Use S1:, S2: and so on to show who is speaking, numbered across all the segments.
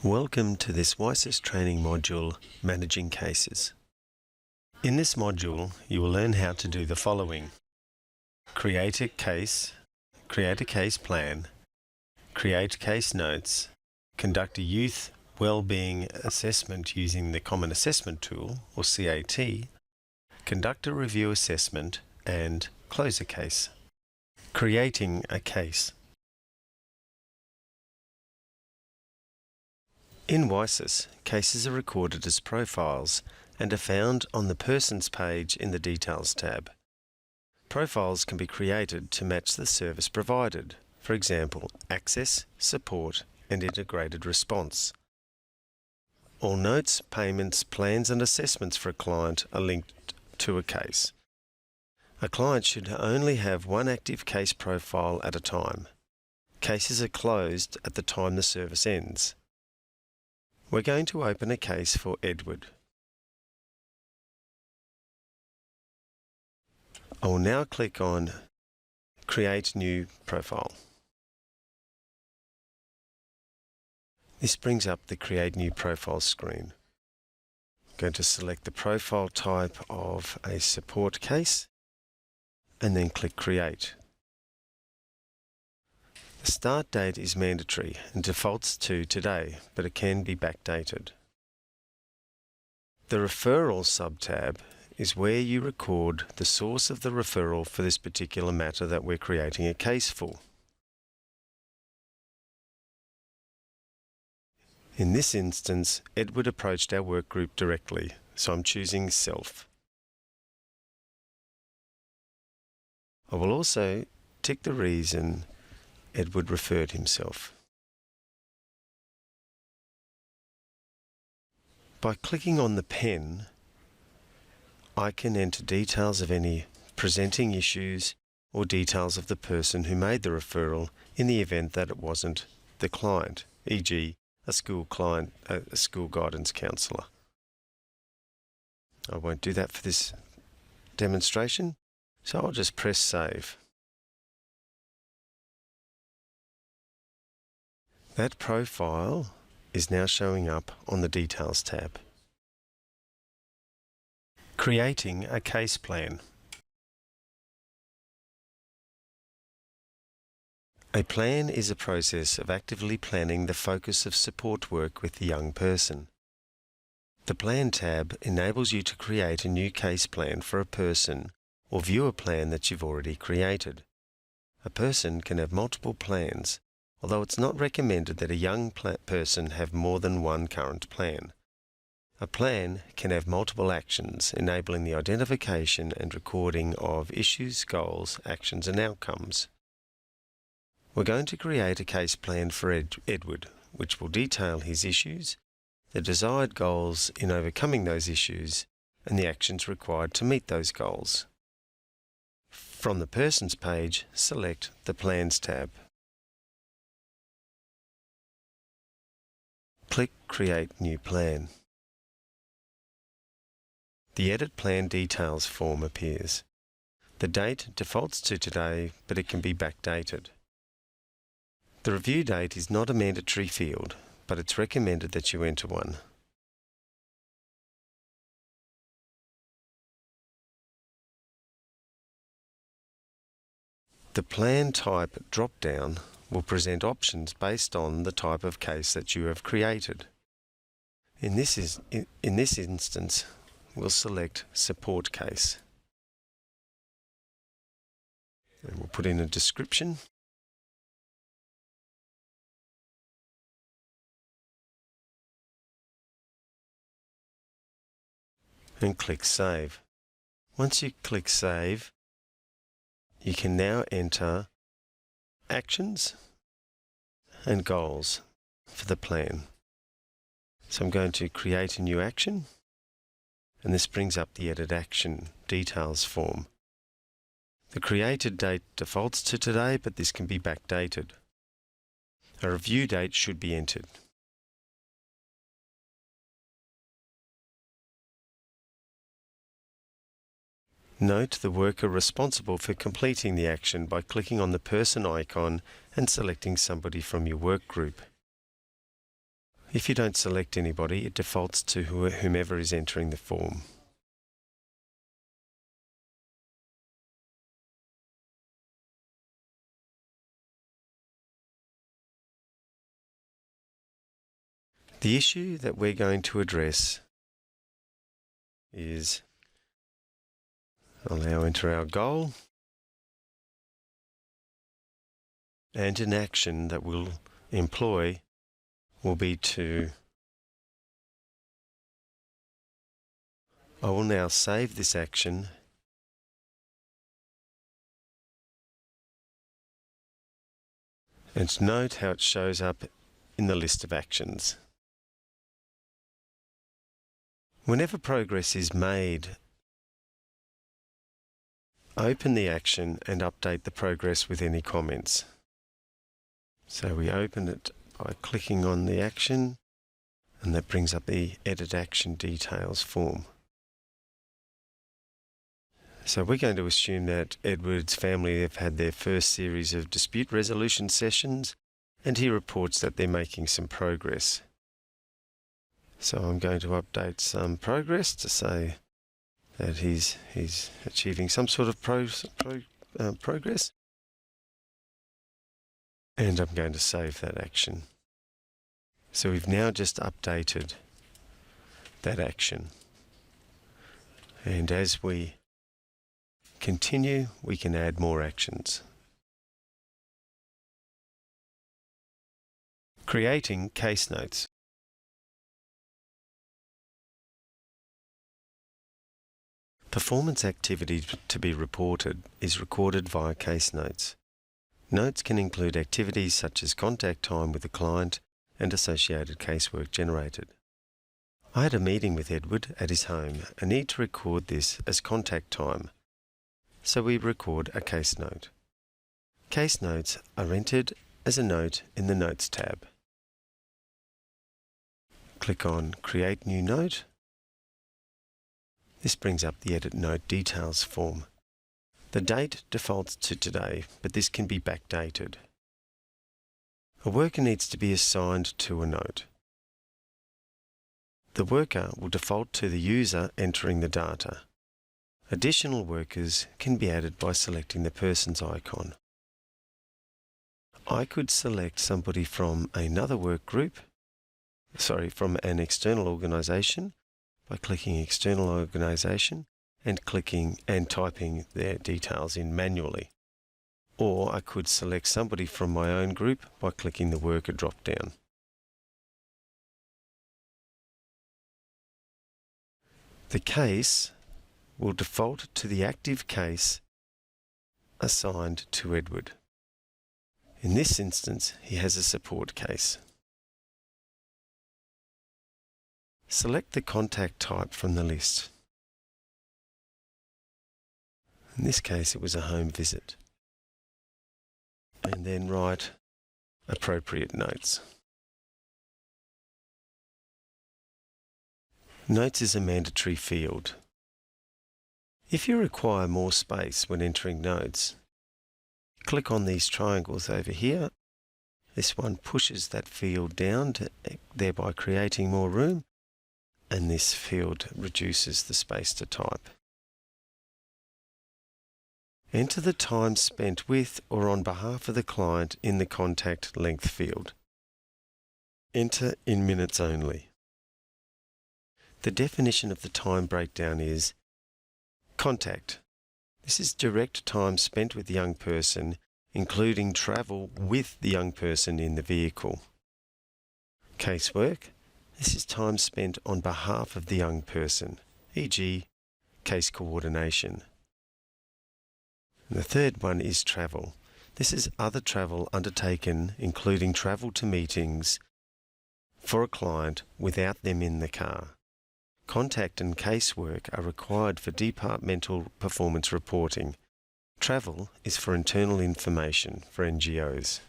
S1: Welcome to this YSCIS training module, Managing Cases. In this module, you will learn how to do the following: create a case plan, create case notes, conduct a youth wellbeing assessment using the Common Assessment Tool, or CAT, conduct a review assessment, and close a case. Creating a case. In YSCIS, cases are recorded as profiles and are found on the Persons page in the Details tab. Profiles can be created to match the service provided, for example, access, support, and integrated response. All notes, payments, plans and assessments for a client are linked to a case. A client should only have one active case profile at a time. Cases are closed at the time the service ends. We're going to open a case for Edward. I will now click on Create New Profile. This brings up the Create New Profile screen. I'm going to select the profile type of a support case and then click Create. The start date is mandatory and defaults to today, but it can be backdated. The Referral sub-tab is where you record the source of the referral for this particular matter that we're creating a case for. In this instance, Edward approached our work group directly, so I'm choosing Self. I will also tick the reason Edward referred himself. By clicking on the pen, I can enter details of any presenting issues or details of the person who made the referral in the event that it wasn't the client, e.g. a school guidance counsellor. I won't do that for this demonstration, so I'll just press Save. That profile is now showing up on the Details tab. Creating a case plan. A plan is a process of actively planning the focus of support work with the young person. The Plan tab enables you to create a new case plan for a person or view a plan that you've already created. A person can have multiple plans, although it's not recommended that a young person have more than one current plan. A plan can have multiple actions, enabling the identification and recording of issues, goals, actions and outcomes. We're going to create a case plan for Edward, which will detail his issues, the desired goals in overcoming those issues, and the actions required to meet those goals. From the Persons page, select the Plans tab. Click Create New Plan. The Edit Plan Details form appears. The date defaults to today, but it can be backdated. The review date is not a mandatory field, but it's recommended that you enter one. The Plan Type drop-down will present options based on the type of case that you have created. In this instance, we'll select Support Case. And we'll put in a description. And click Save. Once you click Save, you can now enter actions and goals for the plan. So I'm going to create a new action, and this brings up the Edit Action Details form. The created date defaults to today, but this can be backdated. A review date should be entered. Note the worker responsible for completing the action by clicking on the person icon and selecting somebody from your work group. If you don't select anybody, it defaults to whomever is entering the form. The issue that we're going to address is, I'll now enter our goal, and an action that we'll employ will be to, I will now save this action and note how it shows up in the list of actions. Whenever progress is made, open the action and update the progress with any comments. So we open it by clicking on the action, and that brings up the Edit Action Details form. So we're going to assume that Edward's family have had their first series of dispute resolution sessions, and he reports that they're making some progress. So I'm going to update some progress to say that he's achieving some sort of progress. And I'm going to save that action. So we've now just updated that action. And as we continue, we can add more actions. Creating case notes. Performance activity to be reported is recorded via case notes. Notes can include activities such as contact time with the client and associated casework generated. I had a meeting with Edward at his home and need to record this as contact time, so we record a case note. Case notes are entered as a note in the Notes tab. Click on Create New Note. This brings up the Edit Note Details form. The date defaults to today, but this can be backdated. A worker needs to be assigned to a note. The worker will default to the user entering the data. Additional workers can be added by selecting the person's icon. I could select somebody from another work group, from an external organisation, by clicking External Organisation and clicking and typing their details in manually. Or I could select somebody from my own group by clicking the Worker drop-down. The case will default to the active case assigned to Edward. In this instance, he has a support case. Select the contact type from the list. In this case, it was a home visit. And then write appropriate notes. Notes is a mandatory field. If you require more space when entering notes, click on these triangles over here. This one pushes that field down, thereby creating more room, and this field reduces the space to type. Enter the time spent with or on behalf of the client in the contact length field. Enter in minutes only. The definition of the time breakdown is contact. This is direct time spent with the young person, including travel with the young person in the vehicle. Casework. This is time spent on behalf of the young person, e.g. case coordination. And the third one is travel. This is other travel undertaken, including travel to meetings for a client without them in the car. Contact and casework are required for departmental performance reporting. Travel is for internal information for NGOs.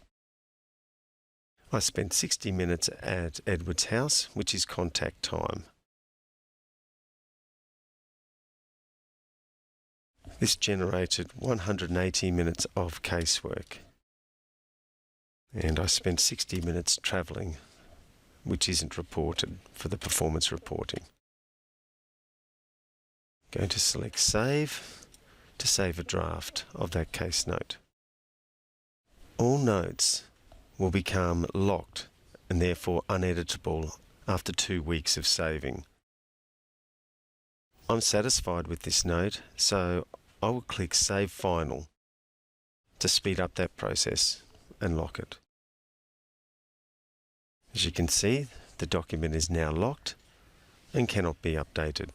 S1: I spent 60 minutes at Edward's house, which is contact time. This generated 180 minutes of casework. And I spent 60 minutes travelling which isn't reported for the performance reporting. Going to select Save to save a draft of that case note. All notes will become locked and therefore uneditable after 2 weeks of saving. I'm satisfied with this note, so I will click Save Final to speed up that process and lock it. As you can see, the document is now locked and cannot be updated.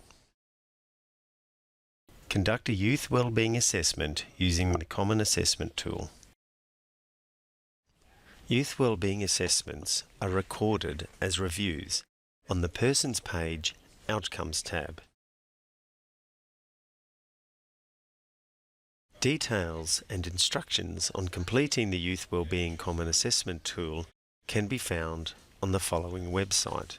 S1: Conduct a youth wellbeing assessment using the Common Assessment tool. Youth wellbeing assessments are recorded as reviews on the Persons page Outcomes tab. Details and instructions on completing the Youth Wellbeing Common Assessment tool can be found on the following website.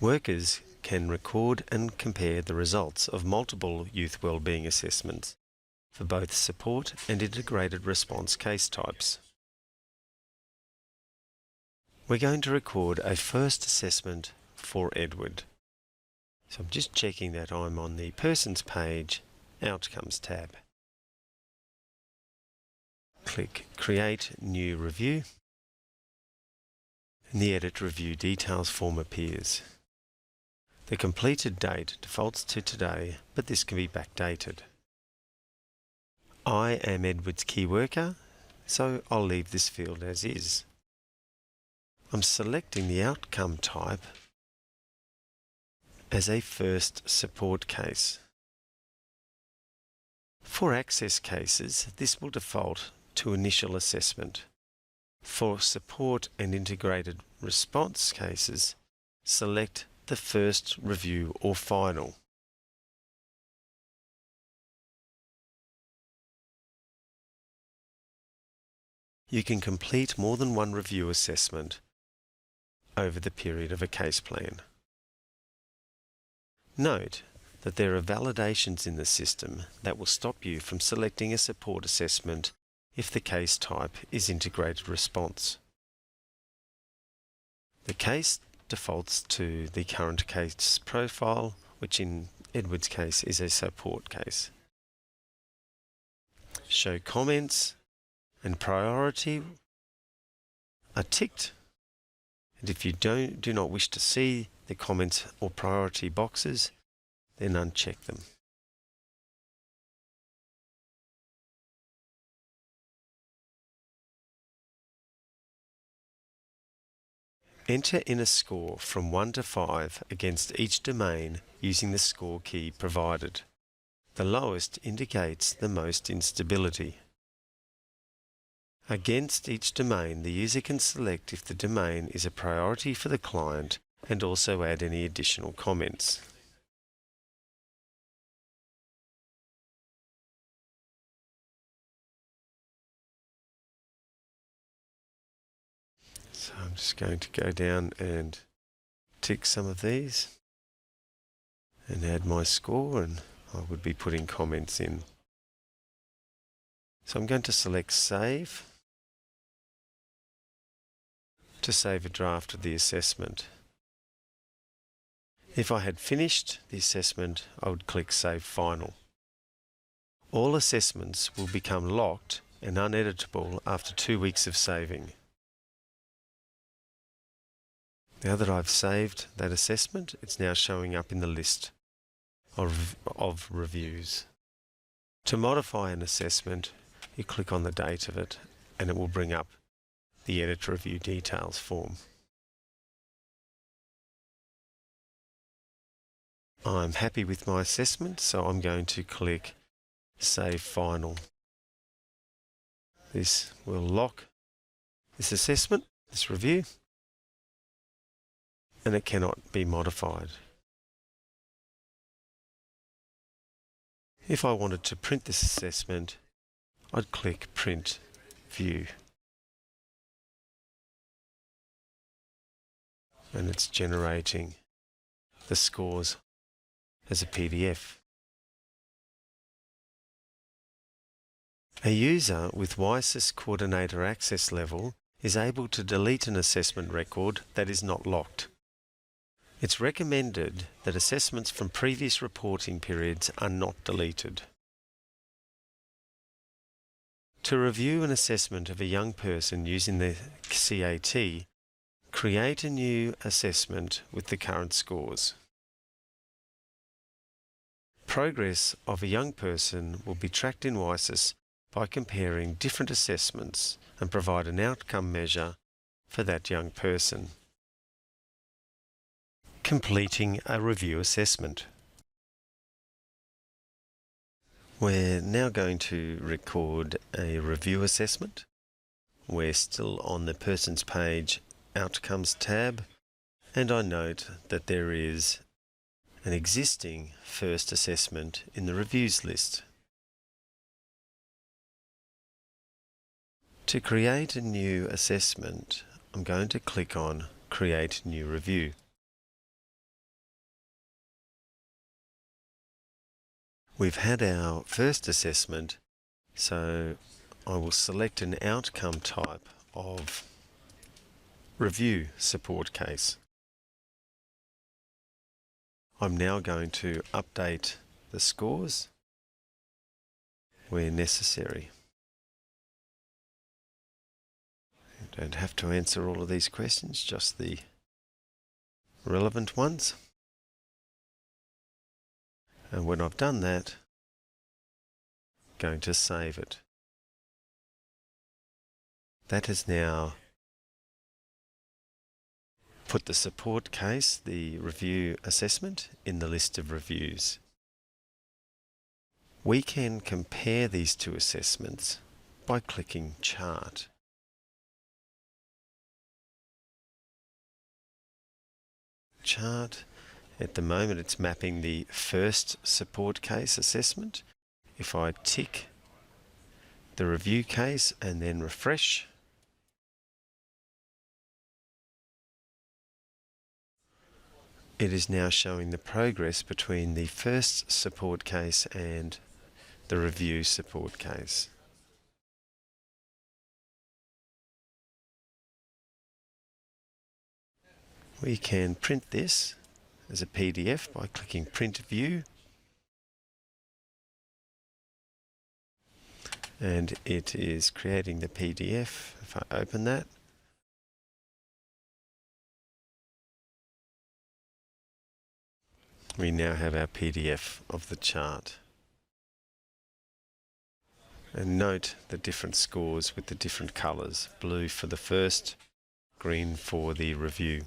S1: Workers can record and compare the results of multiple youth wellbeing assessments for both support and integrated response case types. We're going to record a first assessment for Edward. So I'm just checking that I'm on the Persons page Outcomes tab. Click Create New Review and the Edit Review Details form appears. The completed date defaults to today, but this can be backdated. I am Edward's key worker, so I'll leave this field as is. I'm selecting the outcome type as a first support case. For access cases, this will default to initial assessment. For support and integrated response cases, select the first review or final. You can complete more than one review assessment over the period of a case plan. Note that there are validations in the system that will stop you from selecting a support assessment if the case type is integrated response. The case defaults to the current case profile, which in Edward's case is a support case. Show comments and priority are ticked, and if you do not wish to see the comments or priority boxes, then uncheck them. Enter in a score from 1 to 5 against each domain using the score key provided. The lowest indicates the most instability. Against each domain, the user can select if the domain is a priority for the client and also add any additional comments. So I'm just going to go down and tick some of these and add my score, and I would be putting comments in. So I'm going to select Save to save a draft of the assessment. If I had finished the assessment, I would click Save Final. All assessments will become locked and uneditable after 2 weeks of saving. Now that I've saved that assessment, it's now showing up in the list of reviews. To modify an assessment, you click on the date of it and it will bring up the Edit Review Details form. I'm happy with my assessment, so I'm going to click Save Final. This will lock this assessment, this review, and it cannot be modified. If I wanted to print this assessment, I'd click Print View. And it's generating the scores as a PDF. A user with YSCIS coordinator access level is able to delete an assessment record that is not locked. It's recommended that assessments from previous reporting periods are not deleted. To review an assessment of a young person using the CAT, create a new assessment with the current scores. Progress of a young person will be tracked in YSCIS by comparing different assessments and provide an outcome measure for that young person. Completing a review assessment. We're now going to record a review assessment. We're still on the Persons page Outcomes tab, and I note that there is an existing first assessment in the reviews list. To create a new assessment, I'm going to click on Create New Review. We've had our first assessment, so I will select an outcome type of review support case. I'm now going to update the scores where necessary. You don't have to answer all of these questions, just the relevant ones. And when I've done that, I'm going to save it. That has now put the support case, the review assessment, in the list of reviews. We can compare these two assessments by clicking Chart. Chart. At the moment it's mapping the first support case assessment. If I tick the review case and then refresh, it is now showing the progress between the first support case and the review support case. We can print this as a PDF by clicking Print View, and it is creating the PDF. If I open that, we now have our PDF of the chart. And note the different scores with the different colours: blue for the first, green for the review.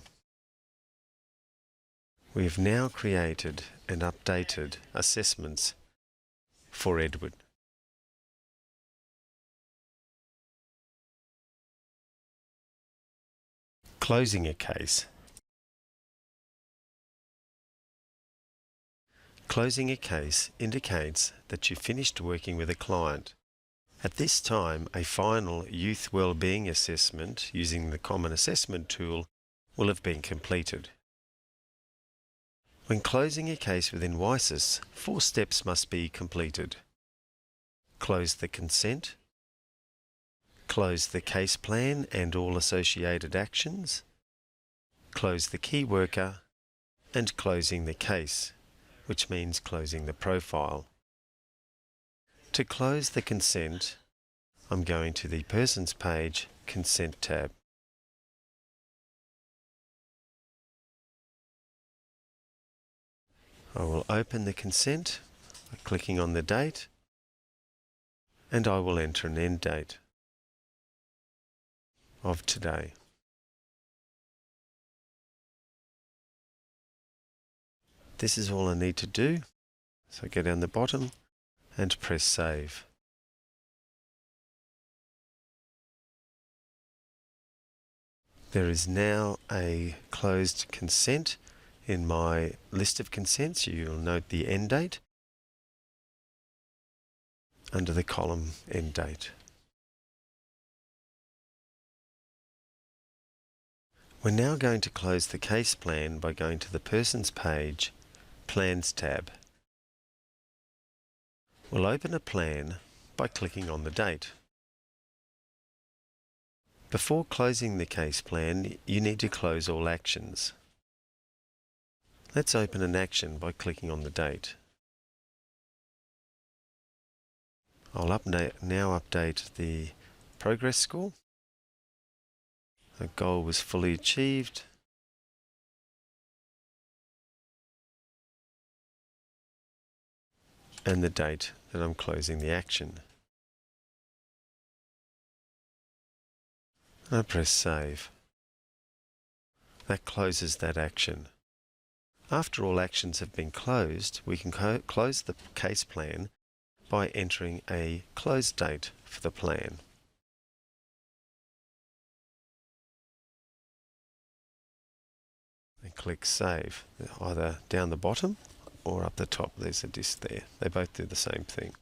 S1: We have now created and updated assessments for Edward. Closing a case. Closing a case indicates that you finished working with a client. At this time, a final youth wellbeing assessment using the Common Assessment tool will have been completed. When closing a case within YSCIS, 4 steps must be completed. Close the consent, close the case plan and all associated actions, close the key worker, and closing the case, which means closing the profile. To close the consent, I'm going to the Persons page Consent tab. I will open the consent by clicking on the date, and I will enter an end date of today. This is all I need to do, so go down the bottom and press Save. There is now a closed consent in my list of consents. You'll note the end date under the column End Date. We're now going to close the case plan by going to the Persons page, Plans tab. We'll open a plan by clicking on the date. Before closing the case plan, you need to close all actions. Let's open an action by clicking on the date. I'll now update the progress score. The goal was fully achieved. And the date that I'm closing the action. I press save. That closes that action. After all actions have been closed, we can close the case plan by entering a close date for the plan. And click save, either down the bottom or up the top. There's a disc there. They both do the same thing.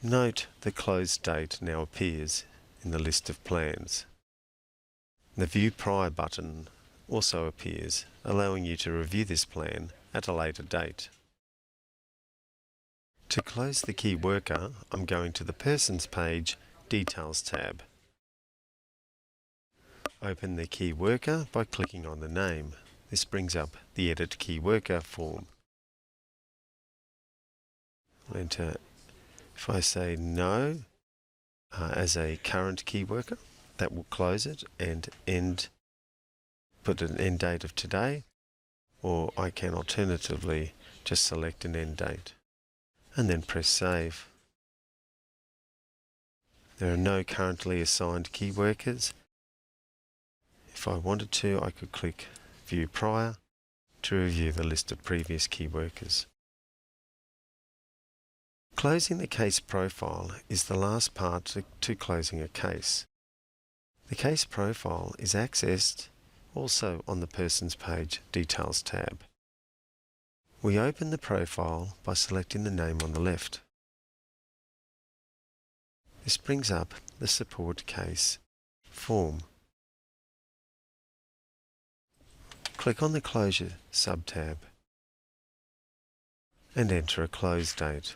S1: Note the close date now appears in the list of plans. The View Prior button also appears, allowing you to review this plan at a later date. To close the key worker, I'm going to the Persons page, Details tab. Open the key worker by clicking on the name. This brings up the Edit Key Worker form. Enter, if I say no as a current key worker, that will close it and put an end date of today, or I can alternatively just select an end date and then press save. There are no currently assigned key workers. If I wanted to, I could click View Prior to review the list of previous key workers. Closing the case profile is the last part to closing a case. The case profile is accessed also on the Persons page Details tab. We open the profile by selecting the name on the left. This brings up the support case form. Click on the Closure sub-tab and enter a close date.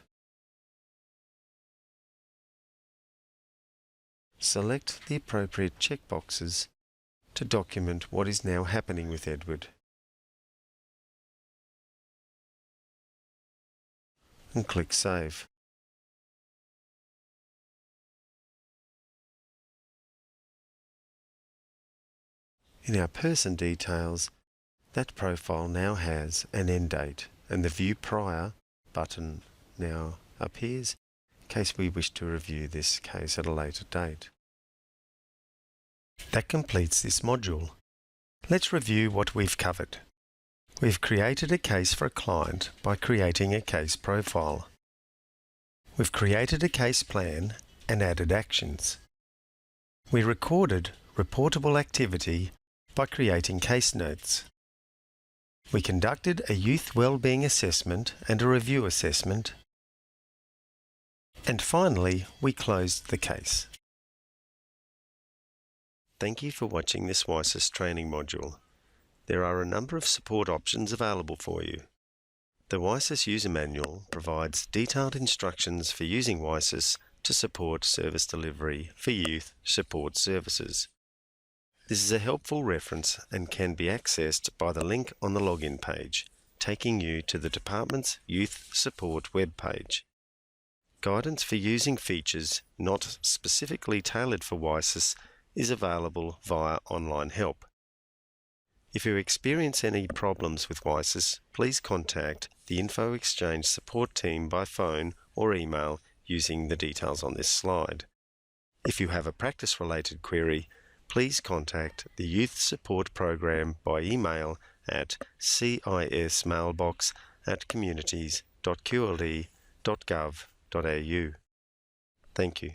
S1: Select the appropriate checkboxes to document what is now happening with Edward. And click Save. In our person details, that profile now has an end date, and the View Prior button now appears in case we wish to review this case at a later date. That completes this module. Let's review what we've covered. We've created a case for a client by creating a case profile. We've created a case plan and added actions. We recorded reportable activity by creating case notes. We conducted a youth wellbeing assessment and a review assessment. And finally, we closed the case. Thank you for watching this YSCIS training module. There are a number of support options available for you. The YSCIS User Manual provides detailed instructions for using YSCIS to support service delivery for youth support services. This is a helpful reference and can be accessed by the link on the login page, taking you to the Department's Youth Support web page. Guidance for using features not specifically tailored for YSCIS is available via online help. If you experience any problems with YSCIS, please contact the Info Exchange support team by phone or email using the details on this slide. If you have a practice-related query, please contact the Youth Support Program by email at cismailbox@communities.qld.gov.au. Thank you.